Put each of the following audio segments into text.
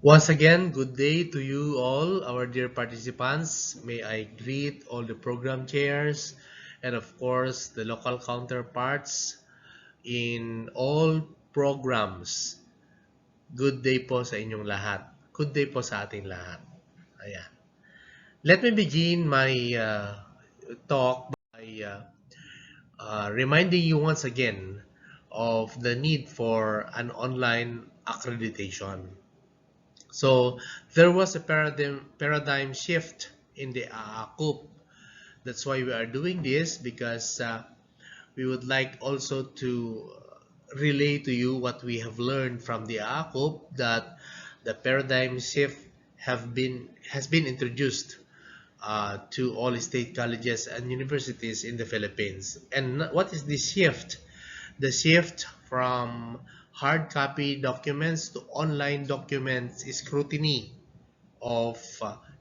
Once again, good day to you all, our dear participants. May I greet all the program chairs and of course the local counterparts in all programs. Good day po sa inyong lahat. Good day po sa ating lahat. Ayan. Let me begin my talk by reminding you once again of the need for an online accreditation. So there was a paradigm shift in the AACUP. That's why we are doing this, because we would like also to relay to you what we have learned from the AACUP, that the paradigm shift has been introduced to all state colleges and universities in the Philippines. And what is this shift? The shift from hard copy documents to online documents scrutiny of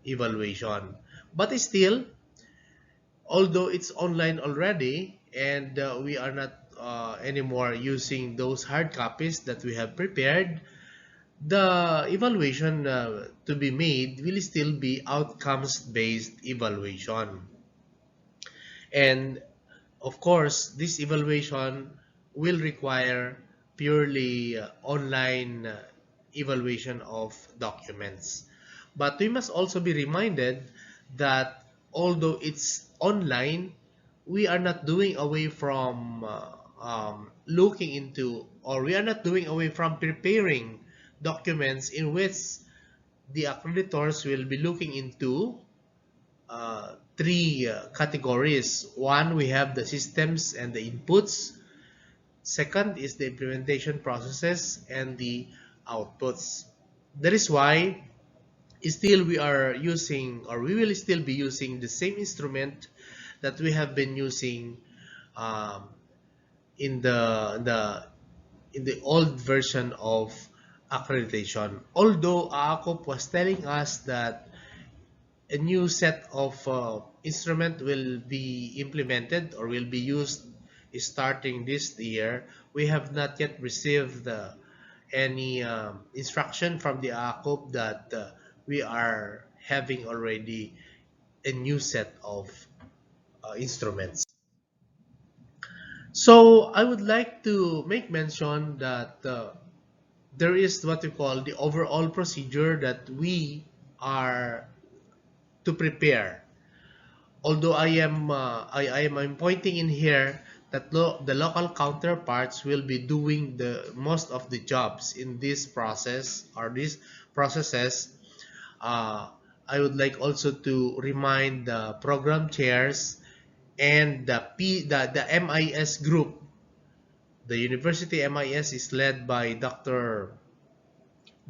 evaluation. But still, although it's online already and we are not anymore using those hard copies that we have prepared, the evaluation to be made will still be outcomes-based evaluation. And of course, this evaluation will require purely online evaluation of documents. But we must also be reminded that although it's online, we are not doing away from looking into, or we are not doing away from preparing documents in which the accreditors will be looking into three categories. One, we have the systems and the inputs. Second is the implementation processes and the outputs. That is why still we are using, or we will still be using, the same instrument that we have been using in the old version of accreditation. Although AACOP was telling us that a new set of instrument will be implemented or will be used starting this year, we have not yet received any instruction from the AACOP that we are having already a new set of instruments. So I would like to make mention that there is what we call the overall procedure that we are to prepare. Although I'm pointing in here that the local counterparts will be doing the most of the jobs in this process or these processes. I would like also to remind the program chairs and the MIS group. The university MIS is led by Dr.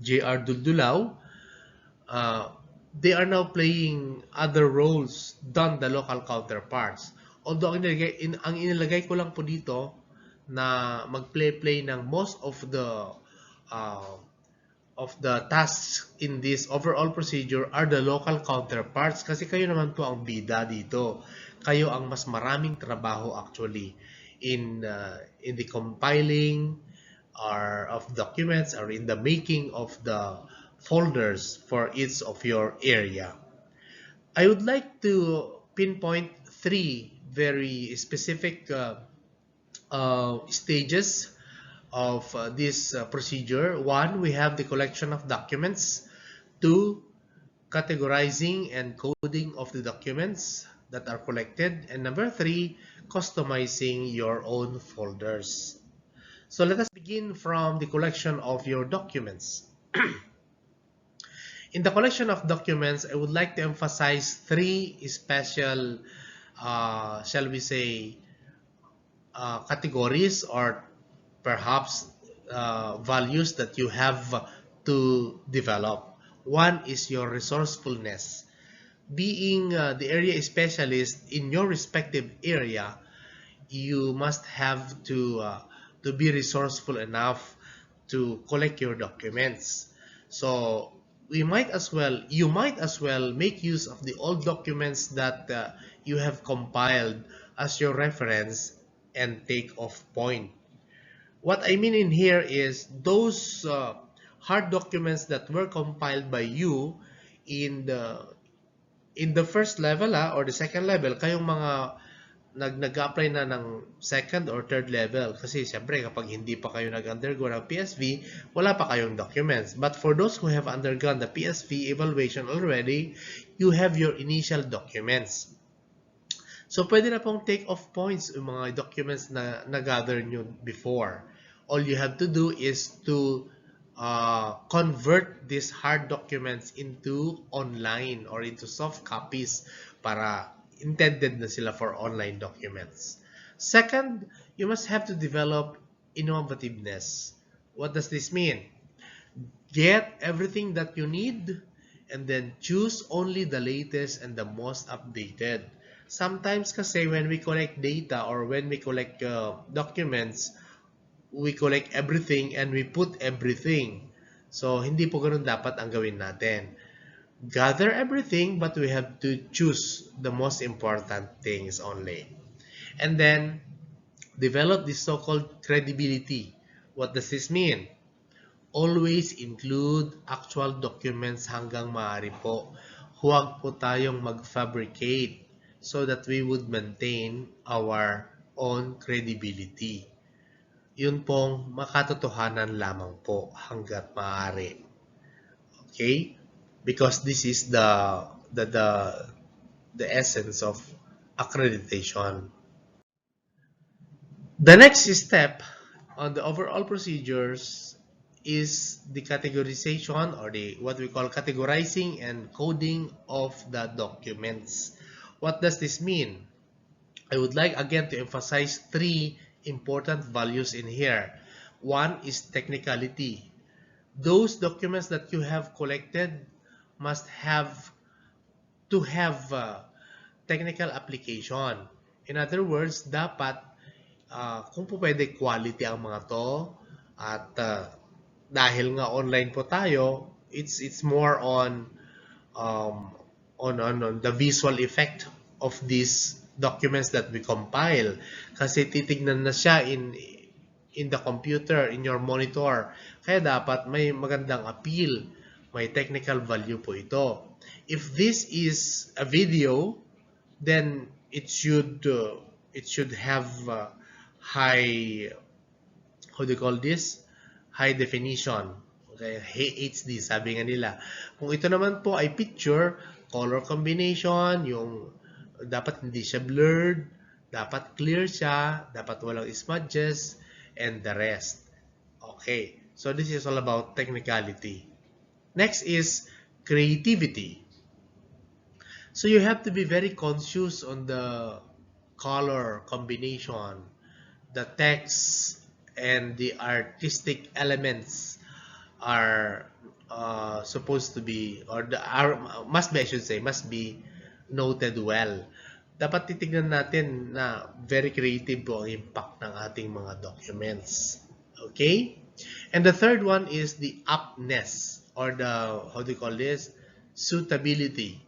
J.R. Duldulao. They are now playing other roles than the local counterparts. Although ang inilagay ko lang po dito na mag-play ng most uh, of the tasks in this overall procedure are the local counterparts, kasi kayo naman po ang bida dito. Kayo ang mas maraming trabaho actually in the compiling or of documents, or in the making of the folders for each of your area. I would like to pinpoint three very specific stages of this procedure. One, we have the collection of documents. Two, categorizing and coding of the documents that are collected. And number three, customizing your own folders. So let us begin from the collection of your documents. In the collection of documents, I would like to emphasize three special, shall we say, categories or perhaps values that you have to develop. One is your resourcefulness. Being the area specialist in your respective area, you must have to be resourceful enough to collect your documents. So you might as well make use of the old documents that you have compiled as your reference and take off point. What I mean in here is those hard documents that were compiled by you in the first level or the second level, kayong mga nag-apply na ng second or third level. Kasi siyempre kapag hindi pa kayo nag-undergo ng PSV, wala pa kayong documents. But for those who have undergone the PSV evaluation already, you have your initial documents. So pwede na pong take off points yung mga documents na na-gather nyo before. All you have to do is to convert these hard documents into online or into soft copies para intended na sila for online documents. Second, you must have to develop innovativeness. What does this mean? Get everything that you need and then choose only the latest and the most updated. Sometimes kasi when we collect data or when we collect documents, we collect everything and we put everything. So, hindi po ganun dapat ang gawin natin. Gather everything, but we have to choose the most important things only. And then, develop this so-called credibility. What does this mean? Always include actual documents hanggang maaari po. Huwag po tayong mag-fabricate so that we would maintain our own credibility. Yun pong makatotohanan lamang po hanggat maaari. Okay? Because this is the essence of accreditation. The next step on the overall procedures is the categorization or what we call categorizing and coding of the documents. What does this mean? I would like again to emphasize three important values in here. One is technicality. Those documents that you have collected must have to have technical application. In other words, dapat kung po pwede quality ang mga to at dahil nga online po tayo, it's more on the visual effect of these documents that we compile. Kasi titignan na siya in the computer, in your monitor. Kaya dapat may magandang appeal, may technical value po ito. If this is a video, then it should have high, how do you call this? High definition. Okay, HD sabi nga nila. Kung ito naman po ay picture, color combination, yung dapat hindi siya blurred, dapat clear siya, dapat walang smudges, and the rest. Okay, so this is all about technicality. Next is creativity. So you have to be very conscious on the color combination, the text, and the artistic elements are supposed to be, or must be, I should say, must be noted well. Dapat titignan natin na very creative po ang impact ng ating mga documents. Okay? And the third one is the aptness or the, how do you call this? Suitability.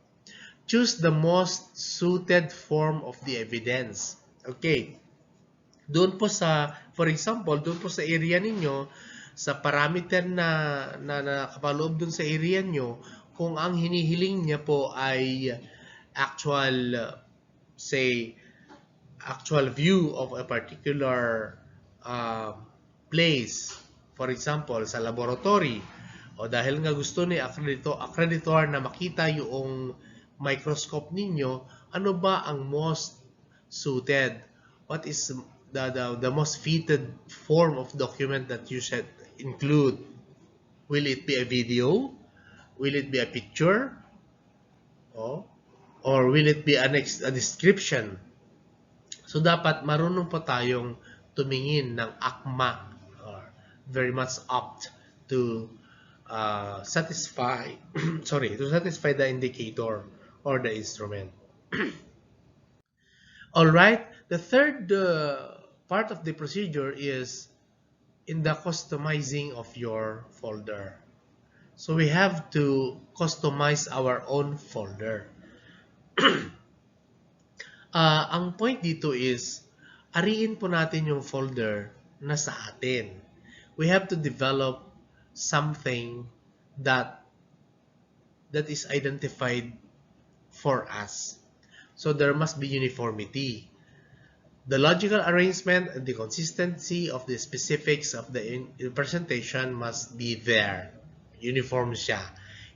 Choose the most suited form of the evidence. Okay. Doon po sa, for example, doon po sa area ninyo, sa parameter na nakapaloob doon sa area nyo, kung ang hinihiling niya po ay actual, say, actual view of a particular place, for example, sa laboratory, o dahil nga gusto ni accreditor na makita yung microscope ninyo, ano ba ang most suited? What is the most fitted form of document that you should include? Will it be a video? Will it be a picture? Or will it be a description? So dapat marunong po tayong tumingin ng akma, or very much apt to satisfy the indicator or the instrument. All right, the third part of the procedure is in the customizing of your folder. So we have to customize our own folder. Ang point dito is, ariin po natin yung folder na sa atin. We have to develop something that is identified for us. So there must be uniformity. The logical arrangement and the consistency of the specifics of the presentation must be there. Uniform siya.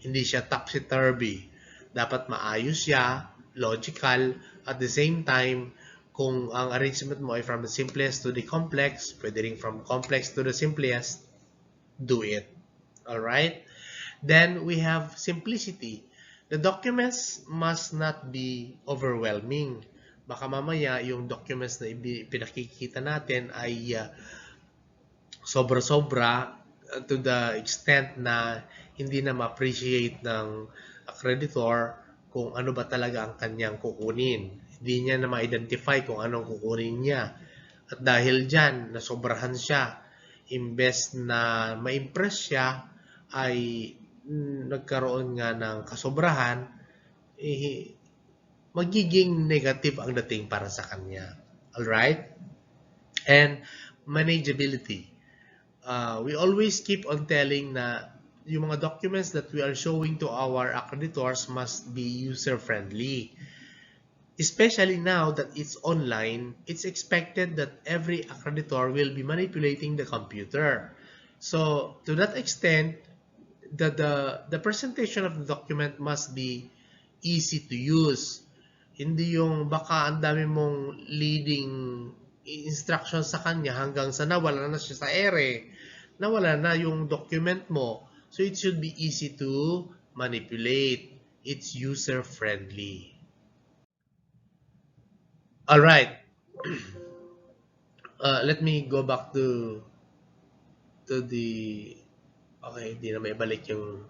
Hindi siya topsy-turvy. Dapat maayos siya, logical, at the same time, kung ang arrangement mo ay from the simplest to the complex, pwede rin from complex to the simplest, do it. Alright? Then we have simplicity. The documents must not be overwhelming. Baka mamaya yung documents na pinakikita natin ay sobra-sobra to the extent na hindi na ma-appreciate ng accreditor kung ano ba talaga ang kanyang kukunin. Hindi niya na ma-identify kung anong kukunin niya. At dahil dyan, nasobrahan siya. Imbes na ma-impress siya, ay nagkaroon nga ng kasobrahan, magiging negative ang dating para sa kanya. Alright? And manageability. We always keep on telling na yung mga documents that we are showing to our accreditors must be user-friendly. Especially now that it's online, it's expected that every accreditor will be manipulating the computer. So, to that extent, the presentation of the document must be easy to use. Hindi yung baka ang dami mong leading instructions sa kanya hanggang sa nawala na siya sa ere. Nawala na yung document mo. So it should be easy to manipulate. It's user-friendly. Alright. Let me go back to the... Okay, hindi na may balik yung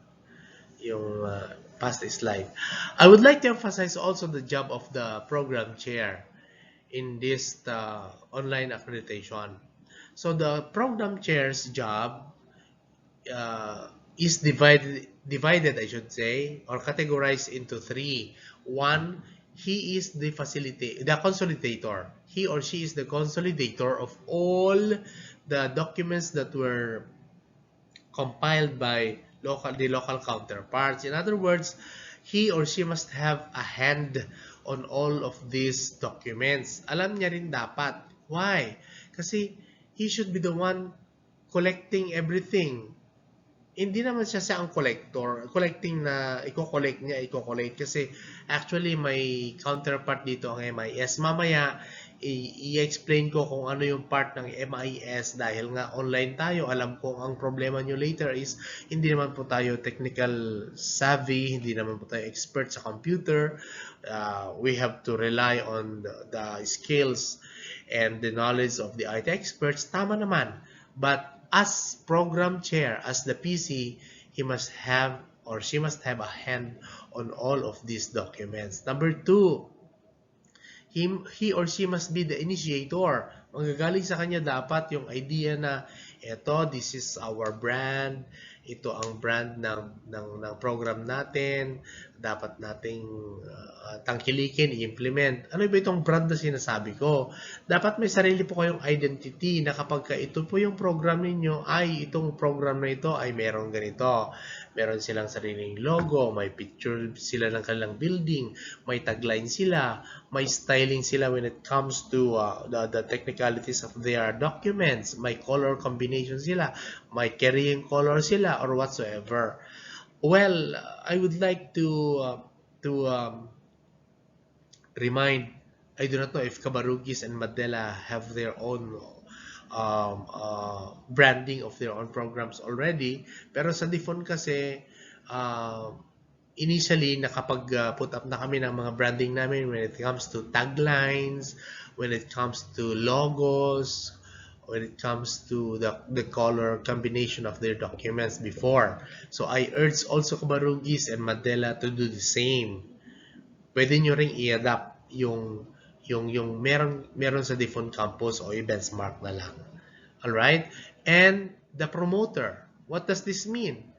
past slide. I would like to emphasize also the job of the program chair in this online accreditation. So the program chair's job is divided, I should say, or categorized into three. One, he is the consolidator. He or she is the consolidator of all the documents that were compiled by the local counterparts. In other words, he or she must have a hand on all of these documents. Alam niya rin dapat. Why? Kasi he should be the one collecting everything. Hindi naman siya ang collector. Collecting na i-collect niya, kasi actually may counterpart dito ang MIS. Mamaya, i-explain ko kung ano yung part ng MIS dahil nga online tayo. Alam ko ang problema nyo later is hindi naman po tayo technical savvy, hindi naman po tayo expert sa computer. We have to rely on the skills and the knowledge of the IT experts. Tama naman. But as program chair, as the PC, he must have or she must have a hand on all of these documents. Number two, he or she must be the initiator. Manggagaling sa kanya dapat yung idea na this is our brand, ito ang brand ng program natin, dapat nating tangkilikin, i-implement. Ano ba itong brand na sinasabi ko? Dapat may sarili po kayong identity na kapag ito po yung program ninyo, ay itong program na ito ay meron ganito. Meron silang sariling logo, may picture sila ng kanilang building, may tagline sila, may styling sila when it comes to the technicalities of their documents, may color combination sila, may carrying color sila, or whatsoever. Well, I would like to remind, I do not know if Cabarugis and Mandela have their own branding of their own programs already, pero sa Difon kasi initially nakapag-put up na kami ng mga branding namin when it comes to taglines, when it comes to logos, when it comes to the color combination of their documents before. So I urge also Cabarugis and Mandela to do the same. Pwede nyo ring i-adapt yung meron sa Difon campus o i-benchmark na lang. Alright? And the promoter. What does this mean?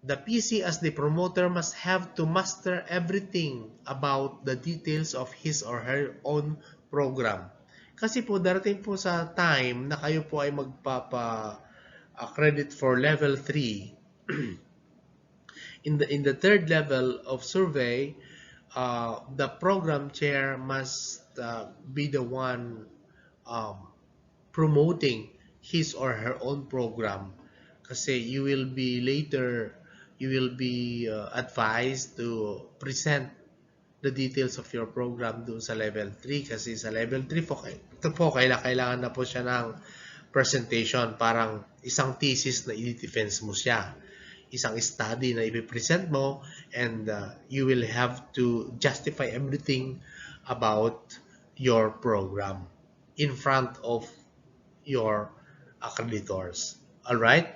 The PC as the promoter must have to master everything about the details of his or her own program. Kasi po darating po sa time na kayo po ay a credit for level 3. In the third level of survey, the program chair must be the one um, promoting his or her own program, kasi you will be advised to present the details of your program doon sa level 3, kasi sa level 3 po, ito po kailangan na po siya ng presentation, parang isang thesis na i-defense mo siya, isang study na i-present mo, and you will have to justify everything about your program in front of your accreditors. Alright?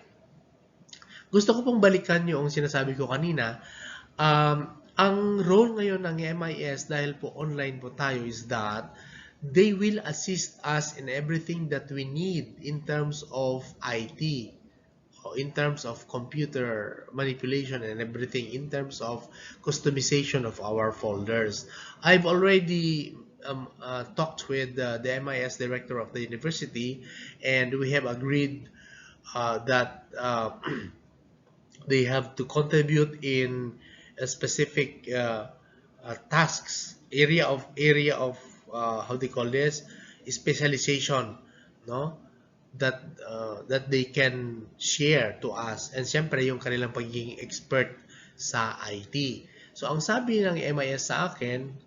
Gusto ko pong balikan yung sinasabi ko kanina. Ang role ngayon ng MIS, dahil po online po tayo, is that they will assist us in everything that we need in terms of IT, in terms of computer manipulation and everything, in terms of customization of our folders. I've already talked with the MIS director of the university, and we have agreed that they have to contribute in a specific tasks, area of how they call this, specialization, no, that they can share to us, and syempre yung kanilang pagiging expert sa IT. So ang sabi ng MIS sa akin,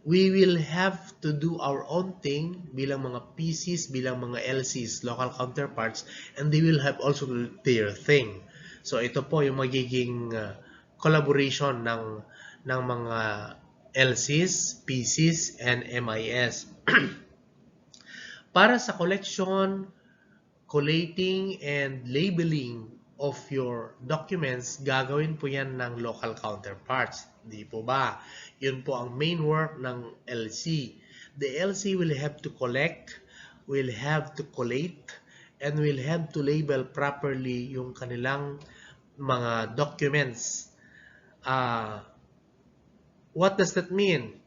we will have to do our own thing bilang mga PCs, bilang mga LCs, local counterparts, and they will have also their thing. So ito po yung magiging collaboration ng mga LCs, PCs, and MIS. Para sa collection, collating, and labeling of your documents, gagawin po yan ng local counterparts. Di po ba? Yun po ang main work ng LC. The LC will have to collect, will have to collate, and will have to label properly yung kanilang mga documents. What does that mean?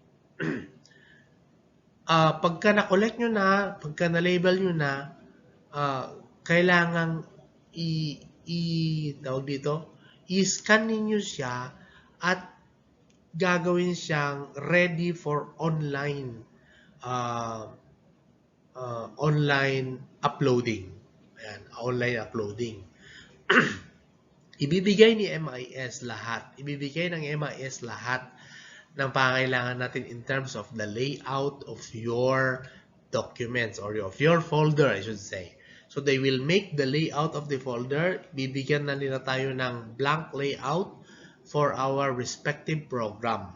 Pagka na-collect nyo na, pagka na-label nyo na, kailangang tawag dito, i-scan ninyo siya at gagawin siyang ready for online online uploading. Ayan, online uploading. Ibibigay ni MIS lahat. Ibibigay ng MIS lahat ng pangailangan natin in terms of the layout of your documents or of your folder, I should say. So they will make the layout of the folder. Bibigyan na nila tayo ng blank layout for our respective program.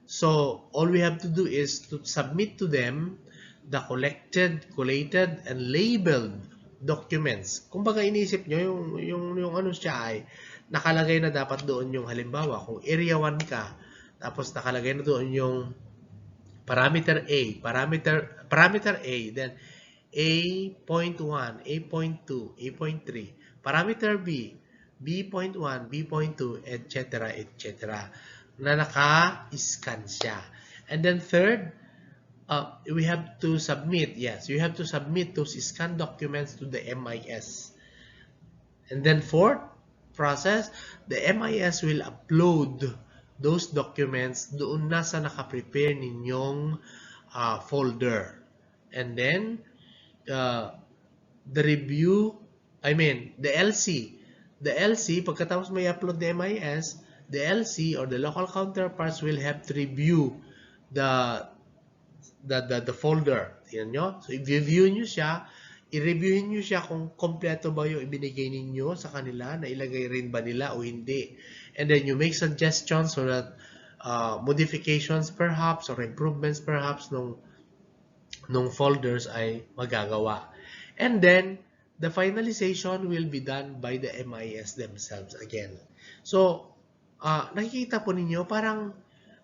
So all we have to do is to submit to them the collected, collated, and labeled documents. Kung baga inisip nyo, yung ano siya ay nakalagay na dapat doon yung halimbawa, kung area 1 ka, tapos nakalagay na doon yung parameter A, parameter A, then A.1, A.2, A.3, parameter B, B.1, B.2, etc., etc., na naka-scan siya. And then third, we have to submit, you have to submit those scanned documents to the MIS. And then fourth process, the MIS will upload those documents doon na sa nakaprepare ninyong folder. And then, the review, the LC. The LC, pagkatapos may upload the MIS, the LC or the local counterparts will have to review the folder. Tingnan nyo? So, i-review nyo siya. I-review nyo siya kung kompleto ba yung ibinigay ninyo sa kanila, na ilagay rin ba nila o hindi. And then you make suggestions so that modifications perhaps or improvements perhaps nung folders ay magagawa. And then, the finalization will be done by the MIS themselves again. So, nakikita po ninyo, parang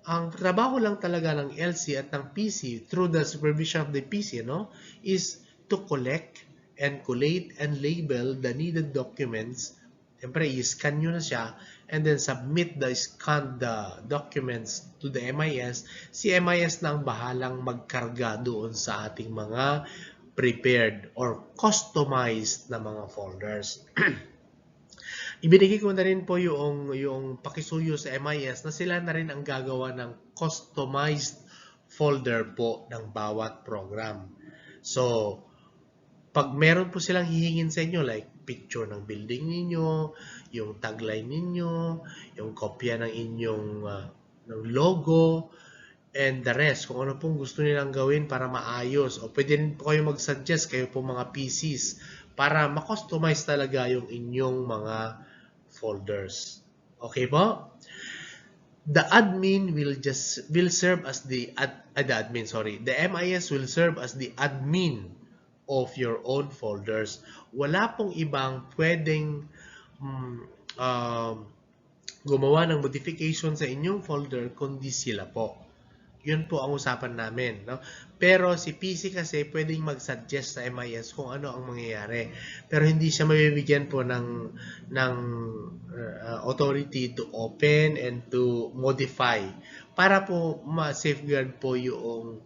ang trabaho lang talaga ng LC at ng PC through the supervision of the PC, no, is to collect and collate and label the needed documents. Siyempre, i-scan nyo na siya and then submit the scanned documents to the MIS. Si MIS na ang bahalang magkarga doon sa ating mga prepared or customized na mga folders. Ibinigay ko na rin po yung pakisuyo sa MIS na sila na rin ang gagawa ng customized folder po ng bawat program. So, pag meron po silang hihingin sa inyo, like picture ng building ninyo, yung tagline ninyo, yung kopya ng inyong ng logo, and the rest, kung ano pong gusto nilang gawin para maayos. O pwede rin po kayo mag-suggest, kayo po mga PCs, para ma-customize talaga yung inyong mga folders. Okay po? The admin will serve as the MIS will serve as the admin of your own folders. Wala pong ibang pwedeng gumawa ng modification sa inyong folder kundi sila po. Yun po ang usapan namin, no? Pero si PC kasi pwedeng mag-suggest sa MIS kung ano ang mangyayari. Pero hindi siya mabibigyan po ng authority to open and to modify para po ma-safeguard po yung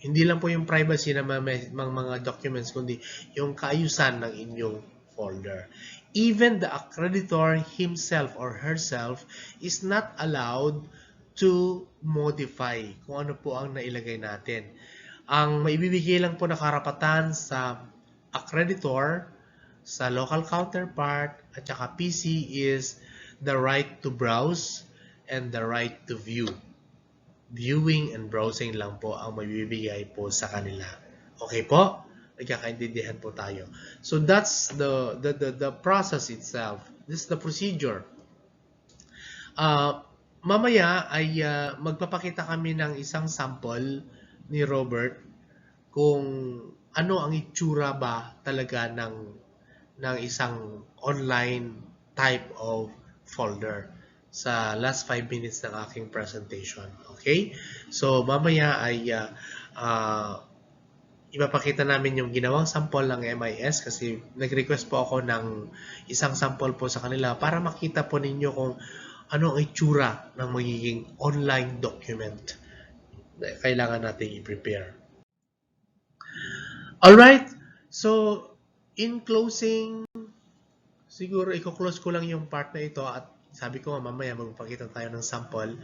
hindi lang po yung privacy ng mga documents kundi yung kaayusan ng inyong folder. Even the accreditor himself or herself is not allowed to modify kung ano po ang nailagay natin. Ang maibibigay lang po na karapatan sa accreditor, sa local counterpart, at saka PC is the right to browse and the right to view. Viewing and browsing lang po ang maibibigay po sa kanila. Okay po? Nagkakaintindihan po tayo. So that's the process itself. This is the procedure. Mamaya ay magpapakita kami ng isang sample ni Robert kung ano ang itsura ba talaga ng isang online type of folder sa last 5 minutes ng aking presentation. Okay? So mamaya ay ipapakita namin yung ginawang sample ng MIS kasi nag-request po ako ng isang sample po sa kanila para makita po ninyo kung ano ang itsura ng magiging online document na kailangan natin i-prepare. Alright, so in closing, siguro i-close ko lang yung part na ito at sabi ko nga mamaya magpapakita tayo ng sample.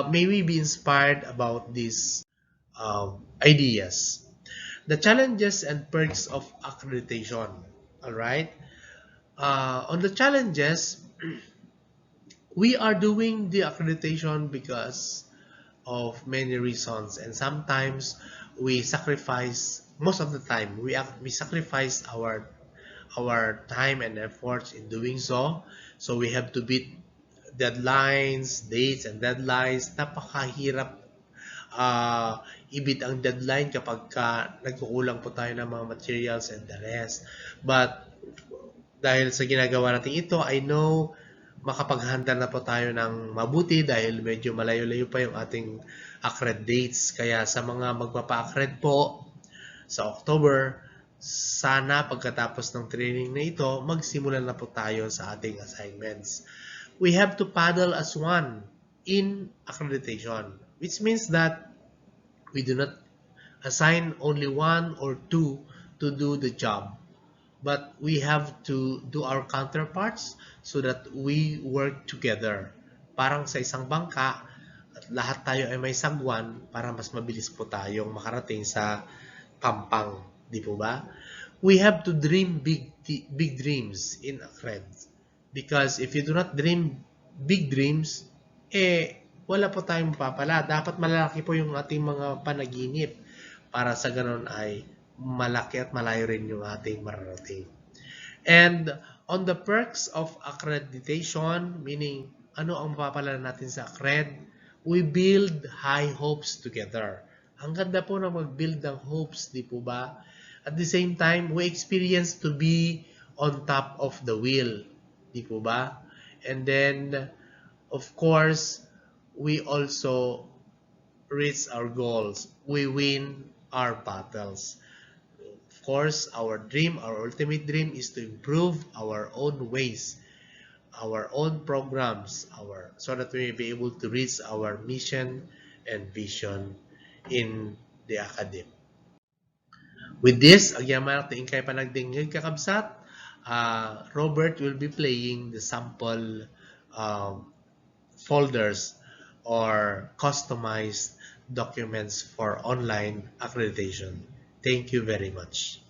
May we be inspired about these ideas. The challenges and perks of accreditation. Alright, on the challenges, we are doing the accreditation because of many reasons, and sometimes we sacrifice, most of the time we sacrifice our time and efforts in doing so. So we have to beat deadlines, dates and deadlines. Napakahirap i-beat ang deadline kapag nagkukulang po tayo ng mga materials and the rest. But dahil sa ginagawa natin ito, I know makapaghanda na po tayo ng mabuti dahil medyo malayo-layo pa yung ating accred dates. Kaya sa mga magpapa-accred po sa October, sana pagkatapos ng training na ito, magsimula na po tayo sa ating assignments. We have to paddle as one in accreditation, which means that we do not assign only one or two to do the job. But we have to do our counterparts so that we work together. Parang sa isang bangka, at lahat tayo ay may sagwan para mas mabilis po tayong makarating sa pampang. Di po ba? We have to dream big dreams in Accred. Because if you do not dream big dreams, wala po tayong mapapala. Dapat malalaki po yung ating mga panaginip para sa ganun ay malaki at malayo rin yung ating mararating. And on the perks of accreditation, meaning ano ang mapapala natin sa accred, we build high hopes together. Ang ganda po na mag-build ng hopes, di po ba? At the same time, we experience to be on top of the wheel, di po ba? And then, of course, we also reach our goals. We win our battles. Of course, our ultimate dream is to improve our own ways, our own programs, so that we may be able to reach our mission and vision in the academy. With this, agyaman natin kay panagdingig kakabsat, Robert will be playing the sample um, folders or customized documents for online accreditation. Thank you very much.